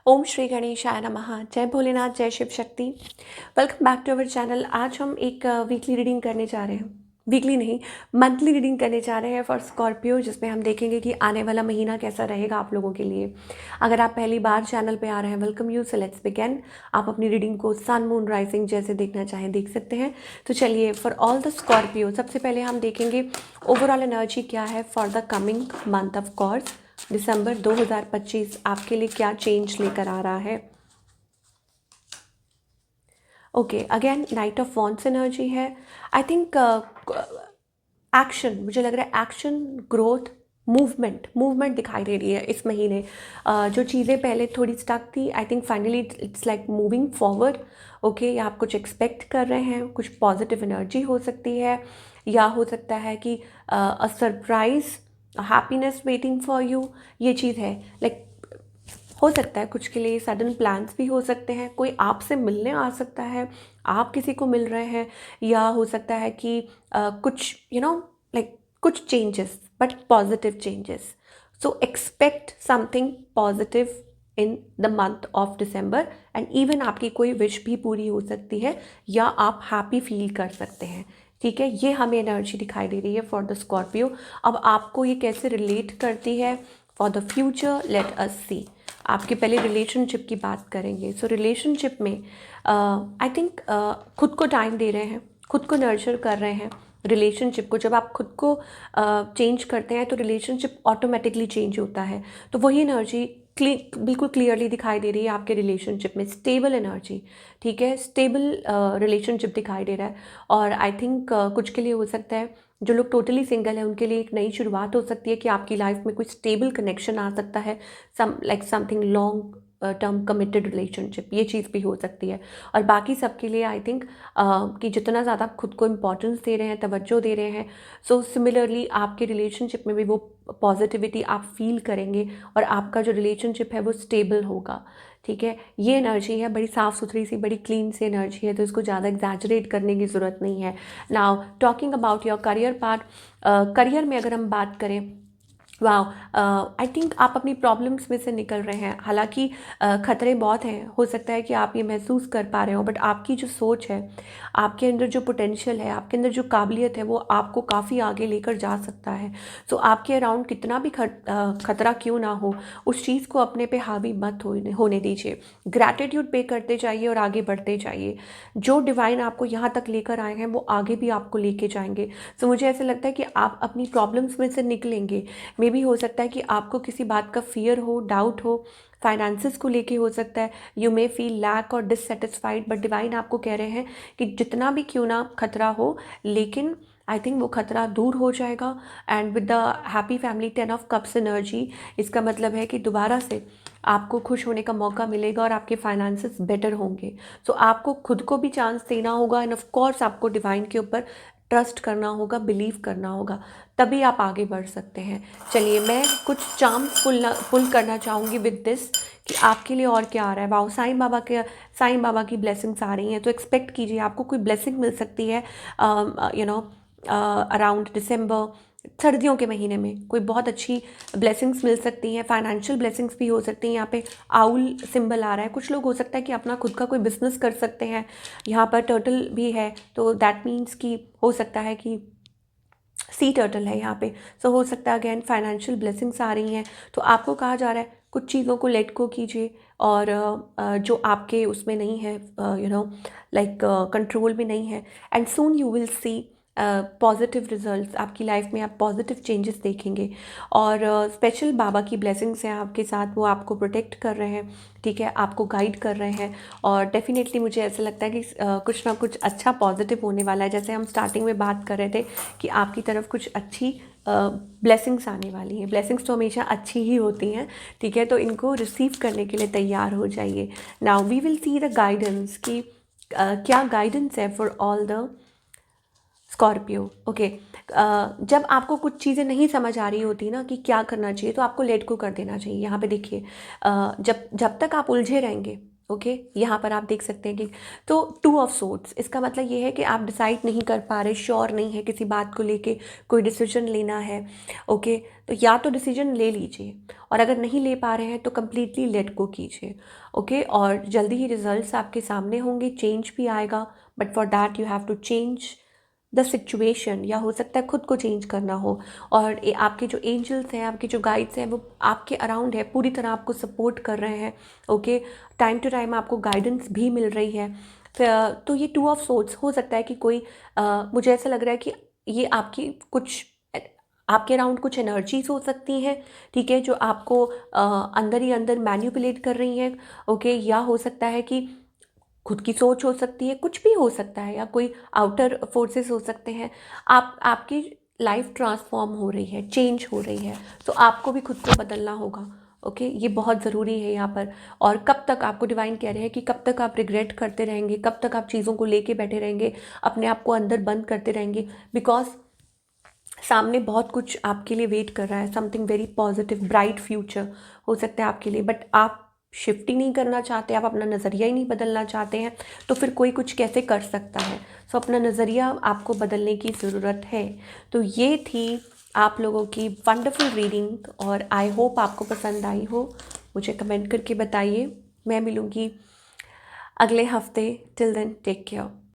ओम श्री गणेशाय नमः। जय भोलेनाथ, जय Shiv Shakti. Welcome back to our channel. आज हम एक वीकली रीडिंग करने जा रहे हैं, वीकली नहीं मंथली रीडिंग करने जा रहे हैं फॉर स्कॉर्पियो, जिसमें हम देखेंगे कि आने वाला महीना कैसा रहेगा आप लोगों के लिए। अगर आप पहली बार चैनल पे आ रहे हैं, welcome you. So let's begin. आप अपनी रीडिंग को सन मून राइजिंग जैसे देखना चाहें देख सकते हैं। तो चलिए, फॉर ऑल द स्कॉर्पियो सबसे पहले हम देखेंगे ओवरऑल एनर्जी क्या है for the coming month of course. दिसंबर 2025 आपके लिए क्या चेंज लेकर आ रहा है। Okay, again knight of wands energy है। आई थिंक एक्शन, मुझे लग रहा है एक्शन, ग्रोथ, मूवमेंट मूवमेंट दिखाई दे रही है इस महीने। जो चीज़ें पहले थोड़ी स्टक थी, I think finally it's like moving forward. Okay, आप कुछ एक्सपेक्ट कर रहे हैं, कुछ पॉजिटिव एनर्जी हो सकती है, या हो सकता है कि a surprise, happiness waiting for you, ये चीज़ है। लाइक हो सकता है कुछ के लिए सडन प्लान्स भी हो सकते हैं, कोई आपसे मिलने आ सकता है, आप किसी को मिल रहे हैं, या हो सकता है कि कुछ लाइक कुछ changes, but positive changes. So expect something positive in the month of December, and even आपकी कोई विश भी पूरी हो सकती है, या आप हैप्पी फील कर सकते हैं। ठीक है, ये हमें एनर्जी दिखाई दे रही है फॉर द स्कॉर्पियो। अब आपको ये कैसे रिलेट करती है for the future, let us see. आपके पहले रिलेशनशिप की बात करेंगे। सो रिलेशनशिप में आई थिंक खुद को टाइम दे रहे हैं, खुद को नर्चर कर रहे हैं। रिलेशनशिप को जब आप खुद को चेंज करते हैं तो रिलेशनशिप ऑटोमेटिकली चेंज होता है। तो वही एनर्जी बिल्कुल क्लियरली दिखाई दे रही है आपके रिलेशनशिप में। स्टेबल एनर्जी, ठीक है, स्टेबल रिलेशनशिप दिखाई दे रहा है। और आई थिंक कुछ के लिए हो सकता है, जो लोग टोटली सिंगल हैं उनके लिए एक नई शुरुआत हो सकती है कि आपकी लाइफ में कोई स्टेबल कनेक्शन आ सकता है, something long term committed relationship, ये चीज़ भी हो सकती है। और बाकी सबके लिए आई थिंक कि जितना ज़्यादा आप खुद को इम्पोर्टेंस दे रहे हैं, तवज्जो दे रहे हैं, सो सिमिलरली आपके रिलेशनशिप में भी वो पॉजिटिविटी आप फील करेंगे, और आपका जो रिलेशनशिप है वो स्टेबल होगा। ठीक है, ये एनर्जी है, बड़ी साफ़ सुथरी सी, बड़ी क्लीन सी एनर्जी है, तो इसको ज़्यादा एग्जैजरेट करने की ज़रूरत नहीं है। Now talking about your career part, career में अगर हम बात करें, वाह, आई थिंक आप अपनी प्रॉब्लम्स में से निकल रहे हैं। हालांकि खतरे बहुत हैं, हो सकता है कि आप ये महसूस कर पा रहे हो, बट आपकी जो सोच है, आपके अंदर जो पोटेंशियल है, आपके अंदर जो काबिलियत है, वो आपको काफ़ी आगे लेकर जा सकता है। सो आपके अराउंड कितना भी खतरा क्यों ना हो, उस चीज़ को अपने पे हावी मत होने दीजिए। ग्रैटिट्यूड पे करते जाइए और आगे बढ़ते जाइए। जो डिवाइन आपको यहाँ तक लेकर आए हैं वो आगे भी आपको लेके जाएंगे। सो मुझे ऐसा लगता है कि आप अपनी प्रॉब्लम्स में से निकलेंगे। मे बी हो सकता है कि आपको किसी बात का फियर हो, डाउट हो, फाइनेंसिस को लेके हो सकता है, यू मे फील लैक और डिससेटिस्फाइड, बट डिवाइन आपको कह रहे हैं कि जितना भी क्यों ना खतरा हो, लेकिन आई थिंक वो खतरा दूर हो जाएगा। And with the happy family 10 of cups energy, इसका मतलब है कि दोबारा से आपको खुश होने का मौका मिलेगा और आपके फाइनेंसिस बेटर होंगे। सो आपको खुद को भी चांस देना होगा, एंड ऑफ कोर्स आपको डिवाइन के ऊपर ट्रस्ट करना होगा, बिलीव करना होगा, तभी आप आगे बढ़ सकते हैं। चलिए, मैं कुछ चार्म्स पुल करना चाहूँगी विद दिस कि आपके लिए और क्या आ रहा है। वाओ, साईं बाबा की ब्लेसिंग्स आ रही हैं, तो एक्सपेक्ट कीजिए आपको कोई ब्लेसिंग मिल सकती है अराउंड दिसंबर। सर्दियों के महीने में कोई बहुत अच्छी ब्लेसिंग्स मिल सकती हैं, फाइनेंशियल ब्लेसिंग्स भी हो सकती हैं। यहाँ पे आउल सिंबल आ रहा है, कुछ लोग हो सकता है कि अपना खुद का कोई बिजनेस कर सकते हैं। यहाँ पर टर्टल भी है, तो दैट मीन्स कि हो सकता है कि सी टर्टल है यहाँ पे। सो हो सकता है अगेन फाइनेंशियल ब्लेसिंग्स आ रही हैं। तो आपको कहा जा रहा है कुछ चीज़ों को लेट गो कीजिए, और जो आपके उसमें नहीं है, लाइक कंट्रोल में नहीं है, and soon you will see positive results. आपकी लाइफ में आप पॉजिटिव चेंजेस देखेंगे, और स्पेशल बाबा की ब्लेसिंग्स हैं आपके साथ, वो आपको प्रोटेक्ट कर रहे हैं, ठीक है, आपको गाइड कर रहे हैं। और डेफिनेटली मुझे ऐसा लगता है कि कुछ ना कुछ अच्छा पॉजिटिव होने वाला है। जैसे हम स्टार्टिंग में बात कर रहे थे कि आपकी तरफ कुछ अच्छी ब्लेसिंग्स आने वाली हैं। ब्लेसिंग्स तो हमेशा अच्छी ही होती हैं, ठीक है, तो इनको रिसीव करने के लिए तैयार हो जाइए। Now we will see the guidance कि क्या गाइडेंस है for all the Scorpio. Okay, जब आपको कुछ चीज़ें नहीं समझ आ रही होती ना कि क्या करना चाहिए, तो आपको लेट को कर देना चाहिए। यहाँ पे देखिए, जब जब तक आप उलझे रहेंगे, ओके, यहाँ पर आप देख सकते हैं कि तो 2 ऑफ सोर्ड्स, इसका मतलब ये है कि आप डिसाइड नहीं कर पा रहे, श्योर नहीं है किसी बात को लेके, कोई डिसीजन लेना है। ओके, तो या तो डिसीजन ले लीजिए, और अगर नहीं ले पा रहे हैं तो कंप्लीटली लेट गो कीजिए। ओके, और जल्दी ही रिजल्ट्स आपके सामने होंगे, चेंज भी आएगा, but for that you have to change the situation, या हो सकता है खुद को चेंज करना हो। और आपके जो एंजल्स हैं, आपके जो गाइड्स हैं, वो आपके अराउंड है, पूरी तरह आपको सपोर्ट कर रहे हैं। ओके, टाइम टू टाइम आपको गाइडेंस भी मिल रही है। तो ये 2 ऑफ सोर्ड्स हो सकता है कि कोई मुझे ऐसा लग रहा है कि ये आपकी कुछ आपके अराउंड कुछ एनर्जीज हो सकती हैं, ठीक है, जो आपको अंदर ही अंदर मैनिपुलेट कर रही हैं। ओके, या हो सकता है कि खुद की सोच हो सकती है, कुछ भी हो सकता है, या कोई आउटर फोर्सेस हो सकते हैं। आपकी लाइफ ट्रांसफॉर्म हो रही है, चेंज हो रही है, तो आपको भी खुद को बदलना होगा। ओके, ये बहुत ज़रूरी है यहाँ पर। और कब तक आपको डिवाइन कह रहे हैं कि कब तक आप रिग्रेट करते रहेंगे, कब तक आप चीज़ों को लेके बैठे रहेंगे, अपने आप को अंदर बंद करते रहेंगे, बिकॉज सामने बहुत कुछ आपके लिए वेट कर रहा है, something very positive bright future हो सकता है आपके लिए, बट आप शिफ्ट ही नहीं करना चाहते, आप अपना नज़रिया ही नहीं बदलना चाहते हैं, तो फिर कोई कुछ कैसे कर सकता है। सो अपना नज़रिया आपको बदलने की ज़रूरत है। तो ये थी आप लोगों की वंडरफुल रीडिंग, और आई होप आपको पसंद आई हो। मुझे कमेंट करके बताइए। मैं मिलूँगी अगले हफ्ते। Till then take care.